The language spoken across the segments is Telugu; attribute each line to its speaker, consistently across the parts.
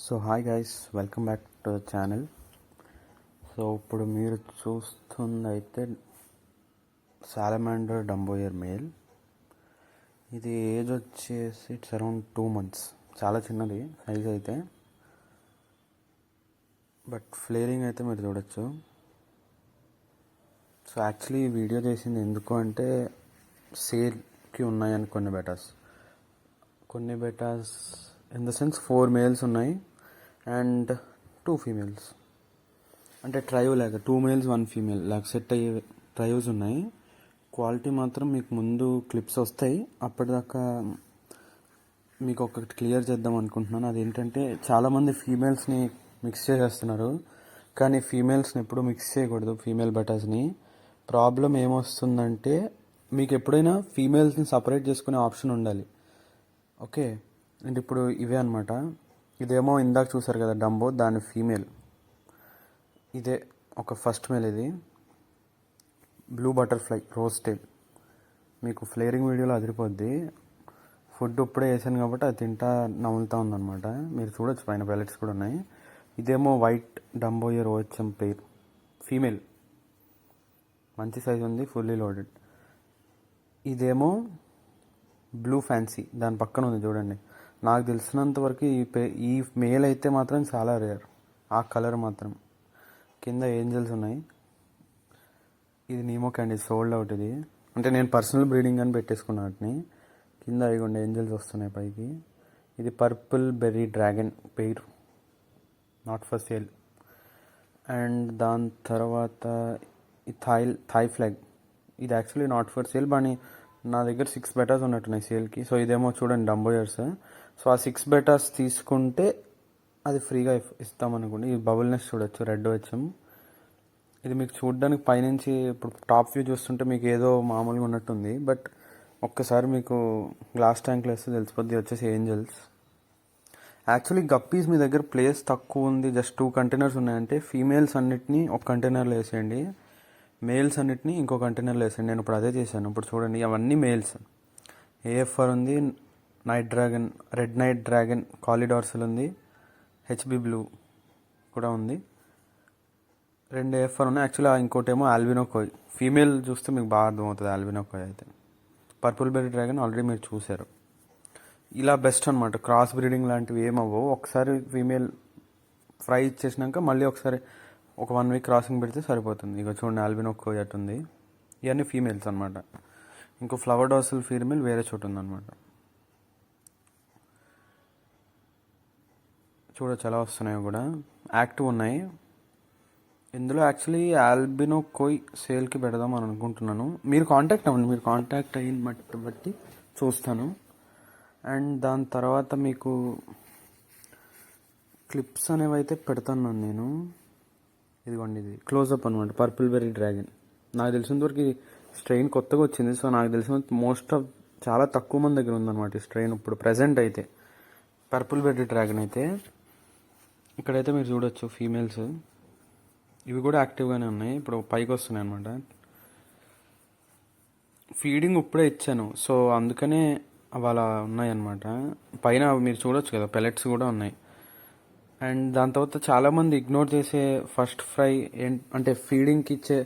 Speaker 1: So hi guys, welcome back to the channel. So ఇప్పుడు మీరు చూస్తుందైతే సాలమాండర్ డంబోయర్ మేల్. ఇది ఏజ్ వచ్చేసి ఇట్స్ అరౌండ్ 2 months. చాలా చిన్నది సైజ్ అయితే, బట్ ఫ్లేరింగ్ అయితే మీరు చూడొచ్చు. సో యాక్చువల్లీ ఈ వీడియో చేసింది ఎందుకు అంటే సేల్కి ఉన్నాయని కొన్ని బెటాస్ ఇన్ ద సెన్స్ 4 males ఉన్నాయి అండ్ 2 females. అంటే ట్రయో లాగా 2 males 1 female లాగా సెట్ అయ్యే ట్రయోస్ ఉన్నాయి. క్వాలిటీ మాత్రం మీకు ముందు క్లిప్స్ వస్తాయి. అప్పటిదాకా మీకు ఒకటి క్లియర్ చేద్దాం అనుకుంటున్నాను. అదేంటంటే చాలామంది ఫీమేల్స్ని మిక్స్ చేసేస్తున్నారు, కానీ ఫీమేల్స్ని ఎప్పుడూ మిక్స్ చేయకూడదు. ఫీమేల్ బెటాస్ని ప్రాబ్లం ఏమొస్తుందంటే మీకు ఎప్పుడైనా ఫీమేల్స్ని సపరేట్ చేసుకునే ఆప్షన్ ఉండాలి. ఓకే, అండ్ ఇప్పుడు ఇవే అనమాట. ఇదేమో ఇందాక చూసారు కదా డంబో, దాని ఫీమేల్. ఇదే ఒక ఫస్ట్ మేల్. ఇది బ్లూ బటర్ఫ్లై రోజ్ టైల్. మీకు ఫ్లేరింగ్ వీడియోలో అదిరిపోద్ది. ఫుడ్ ఇప్పుడే వేసాను కాబట్టి అది తింటా నములుతూ ఉందన్నమాట. మీరు చూడొచ్చు, పైన పెల్లెట్స్ కూడా ఉన్నాయి. ఇదేమో వైట్ డంబోయర్ ఓహెచ్ఎం పెయిర్ ఫీమేల్. మంచి సైజ్ ఉంది, ఫుల్లీ లోడెడ్. ఇదేమో బ్లూ ఫ్యాన్సీ, దాని పక్కన ఉంది చూడండి. నాకు తెలిసినంత వరకు ఈ మేల్ అయితే మాత్రం చాలా రేర్. ఆ కలర్ మాత్రం. కింద ఏంజల్స్ ఉన్నాయి. ఇది నీమో క్యాండీ, సోల్డ్ అవుట్. ఇది అంటే నేను పర్సనల్ బ్రీడింగ్ అని పెట్టేసుకున్నా వాటిని. కింద ఇగోండి ఏంజల్స్ వస్తున్నాయి పైకి. ఇది purple berry dragon pair, not for sale. And దాని తర్వాత ఈ థాయ్ ఫ్లాగ్. ఇది యాక్చువల్లీ నాట్ ఫర్ సేల్, కానీ నా దగ్గర 6 బెటాస్ ఉన్నట్టున్నాయి సేల్కి. సో ఇదేమో చూడండి డంబోయర్స్. సో ఆ 6 బెటాస్ తీసుకుంటే అది ఫ్రీగా ఇస్తామనుకోండి. ఈ బబుల్ నెస్ట్ చూడొచ్చు, రెడ్ వచ్చాం. ఇది మీకు చూడడానికి పైనుంచి ఇప్పుడు టాప్ వ్యూ చూస్తుంటే మీకు ఏదో మామూలుగా ఉన్నట్టుంది, బట్ ఒక్కసారి మీకు గ్లాస్ ట్యాంక్లో వేస్తే తెలిసిపోద్ది. వచ్చేసి ఏంజల్స్. యాక్చువల్లీ గప్పీస్ మీ దగ్గర ప్లేస్ తక్కువ ఉంది, జస్ట్ 2 కంటైనర్స్ ఉన్నాయంటే ఫీమేల్స్ అన్నిటినీ ఒక కంటైనర్లో వేసేయండి, మేల్స్ అన్నిటిని ఇంకో కంటైనర్లో వేసాను. నేను ఇప్పుడు అదే చేశాను. ఇప్పుడు చూడండి, అవన్నీ మేల్స్. ఏఎఫ్ఆర్ ఉంది, night dragon, red night dragon, కాలిడార్సల్ ఉంది, హెచ్బి బ్లూ కూడా ఉంది. 2 ఏఎఫ్ఆర్ ఉన్నాయి. యాక్చువల్లీ ఇంకోటి ఏమో ఆల్బినో కోయ్. ఫీమేల్ చూస్తే మీకు బాగా అర్థమవుతుంది ఆల్బినో కోయ్ అయితే. పర్పుల్ బెర్రీ డ్రాగన్ ఆల్రెడీ మీరు చూశారు. ఇలా బెస్ట్ అనమాట. క్రాస్ బ్రీడింగ్ లాంటివి ఏమవ్వవు. ఒకసారి ఫీమేల్ ఫ్రై ఇచ్చేసినాక మళ్ళీ ఒకసారి ఒక 1 week క్రాసింగ్ పెడితే సరిపోతుంది. ఇక చూడండి ఆల్బినో కోయ్ అటు ఉంది. ఇవన్నీ ఫీమేల్స్ అనమాట. ఇంకో ఫ్లవర్ డార్సల్ ఫీమేల్ వేరే చోటు ఉందన్నమాట. చూడొచ్చు ఎలా వస్తున్నాయో కూడా. యాక్టివ్ ఉన్నాయి. ఇందులో యాక్చువల్లీ ఆల్బినో కోయ్ సేల్కి పెడదాం అని అనుకుంటున్నాను. మీరు కాంటాక్ట్ అవ్వండి. మీరు కాంటాక్ట్ అయిన బట్టి చూస్తాను. అండ్ దాని తర్వాత మీకు క్లిప్స్ అనేవి అయితే పెడతాను నేను. ఇదిగోండి, ఇది క్లోజప్ అనమాట, పర్పుల్ బెర్రీ డ్రాగన్. నాకు తెలిసినంతవరకు ఈ స్ట్రెయిన్ కొత్తగా వచ్చింది. సో నాకు తెలిసినంత మోస్ట్ ఆఫ్ చాలా తక్కువ మంది దగ్గర ఉందన్నమాట ఈ స్ట్రెయిన్ ఇప్పుడు ప్రజెంట్ అయితే. పర్పుల్ బెర్రీ డ్రాగన్ అయితే ఇక్కడైతే మీరు చూడొచ్చు ఫీమేల్స్. ఇవి కూడా యాక్టివ్గానే ఉన్నాయి. ఇప్పుడు పైకి వస్తున్నాయి అనమాట. ఫీడింగ్ ఇప్పుడే ఇచ్చాను, సో అందుకనే అవి అలా ఉన్నాయన్నమాట. పైన మీరు చూడొచ్చు కదా, పెల్లెట్స్ కూడా ఉన్నాయి. అండ్ దాని తర్వాత చాలామంది ఇగ్నోర్ చేసే ఫస్ట్ ఫ్రై అంటే ఫీడింగ్కి ఇచ్చే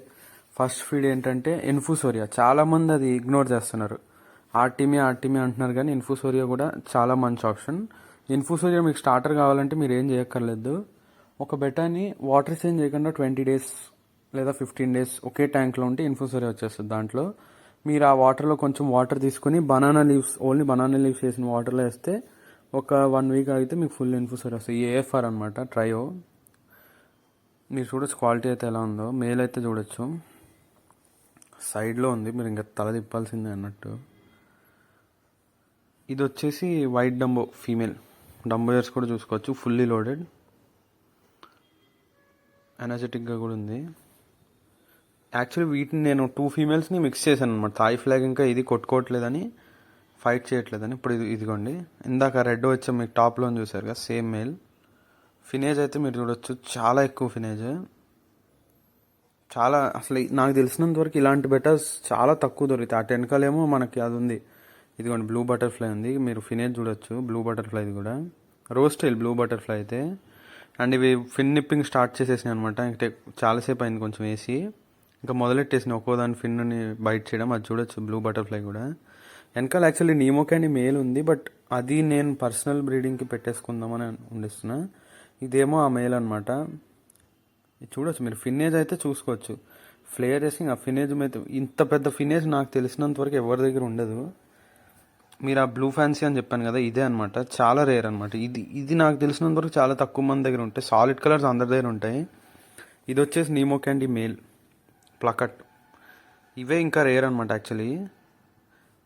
Speaker 1: ఫస్ట్ ఫీడ్ ఏంటంటే ఇన్ఫ్యూసోరియా. చాలామంది అది ఇగ్నోర్ చేస్తున్నారు. ఆర్టిమియా అంటున్నారు, కానీ ఇన్ఫ్యూసోరియా కూడా చాలా మంచి ఆప్షన్. ఇన్ఫ్యూసోరియా మీకు స్టార్టర్ కావాలంటే మీరు ఏం చేయక్కర్లేదు. ఒక బెటాని వాటర్ చేంజ్ చేయకుండా 20 days లేదా 15 days ఒకే ట్యాంక్లో ఉంటే ఇన్ఫ్యూసోరియా వచ్చేస్తుంది. దాంట్లో మీరు ఆ వాటర్లో కొంచెం వాటర్ తీసుకుని ఓన్లీ బనానా లీవ్స్ వేసిన వాటర్లో వేస్తే ఒక 1 week అయితే మీకు ఫుల్ ఇన్ఫ్యూసర్ వస్తుంది. ఏఎఫ్ఆర్ అనమాట, ట్రయో. మీరు చూడొచ్చు క్వాలిటీ అయితే ఎలా ఉందో. మేల్ అయితే చూడొచ్చు, సైడ్లో ఉంది, మీరు ఇంకా తల తిప్పాల్సిందే అన్నట్టు. ఇది వచ్చేసి వైట్ డంబో ఫీమేల్. డంబోయర్స్ కూడా చూసుకోవచ్చు, ఫుల్లీ లోడెడ్, ఎనర్జెటిక్గా కూడా ఉంది. యాక్చువల్లీ వీటిని నేను 2 femalesని మిక్స్ చేశాను అనమాట. థాయ్ ఫ్లాగ్ ఇంకా ఇది కొట్టుకోవట్లేదని, ఫైట్ చేయట్లేదని. ఇప్పుడు ఇదిగోండి, ఇందాక రెడ్ వచ్చి మీకు టాప్లో చూసారు కదా, సేమ్ మేల్. ఫినేజ్ అయితే మీరు చూడొచ్చు, చాలా ఎక్కువ ఫినేజ్. చాలా అసలు నాకు తెలిసినంత వరకు ఇలాంటి బెటర్స్ చాలా తక్కువ దొరుకుతాయి. అటు వెనకాలేమో మనకి అది ఉంది, ఇదిగోండి బ్లూ బటర్ఫ్లై ఉంది. మీరు ఫినేజ్ చూడొచ్చు, బ్లూ బటర్ఫ్లైది కూడా. రోజ్ టైల్ బ్లూ బటర్ఫ్లై అయితే. అండ్ ఇవి ఫిన్ నిప్పింగ్ స్టార్ట్ చేసేసినాయి అనమాట. ఇంకా చాలాసేపు అయింది కొంచెం వేసి, ఇంకా మొదలెట్టేసిన ఒక్కో దాని ఫిన్ని బైట్ చేయడం. అది చూడొచ్చు బ్లూ బటర్ఫ్లై కూడా. వెనకాల యాక్చువల్లీ నీమో క్యాండీ మేల్ ఉంది, బట్ అది నేను పర్సనల్ బ్రీడింగ్కి పెట్టేసుకుందామని ఉండిస్తున్నా. ఇదేమో ఆ మేల్ అనమాట. ఇది చూడొచ్చు మీరు, ఫిన్నేజ్ అయితే చూసుకోవచ్చు. ఫ్లేర్ రేసింగ్ ఆ ఫినేజ్ మీద ఇంత పెద్ద ఫినేజ్ నాకు తెలిసినంత వరకు ఎవరి దగ్గర ఉండదు. మీరు ఆ బ్లూ ఫ్యాన్సీ అని చెప్పాను కదా, ఇదే అనమాట. చాలా రేర్ అనమాట. ఇది నాకు తెలిసినంత వరకు చాలా తక్కువ మంది దగ్గర ఉంటాయి. సాలిడ్ కలర్స్ అందరి దగ్గర ఉంటాయి. ఇది వచ్చేసి నీమో క్యాండీ మేల్ ప్లకట్. ఇవే ఇంకా రేర్ అనమాట యాక్చువల్లీ.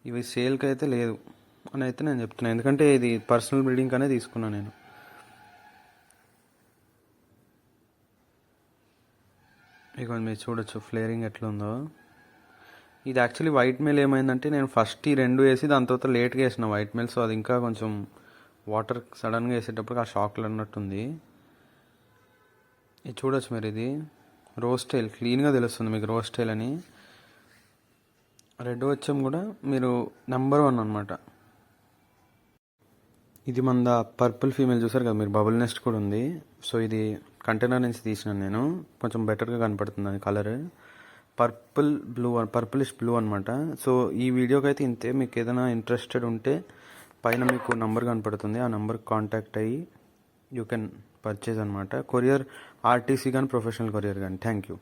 Speaker 1: ఇవి సేల్కి అయితే లేదు అని అయితే నేను చెప్తున్నాను, ఎందుకంటే ఇది పర్సనల్ బ్రీడింగ్ అనే తీసుకున్నాను నేను. ఇక మీరు చూడొచ్చు ఫ్లేరింగ్ ఎట్లా ఉందో. ఇది యాక్చువల్లీ వైట్ మెయిల్ ఏమైందంటే, నేను ఫస్ట్ ఈ రెండు వేసి దాని తర్వాత లేట్గా వేసిన వైట్ మెయిల్. సో అది ఇంకా కొంచెం వాటర్ సడన్గా వేసేటప్పుడు ఆ షాక్లు అన్నట్టుంది. ఇది చూడొచ్చు మీరు, ఇది రోజ్ టైల్. క్లీన్గా తెలుస్తుంది మీకు రోజ్ టైల్ అని. రెడ్ వచ్చాం కూడా మీరు నెంబర్ 1 అనమాట. ఇది మన పర్పుల్ ఫీమేల్ చూసారు కదా మీరు, బబుల్ నెస్ట్ కూడా ఉంది. సో ఇది కంటైనర్ నుంచి తీసినాను నేను, కొంచెం బెటర్గా కనపడుతుంది అది కలర్. పర్పులిష్ బ్లూ అనమాట. సో ఈ వీడియోకి అయితే ఇంతే. మీకు ఏదైనా ఇంట్రెస్టెడ్ ఉంటే పైన మీకు నంబర్ కనపడుతుంది, ఆ నెంబర్కి కాంటాక్ట్ అయ్యి యూ కెన్ పర్చేజ్ అనమాట. కొరియర్ ఆర్టీసీ కానీ ప్రొఫెషనల్ కొరియర్ కానీ. Thank you.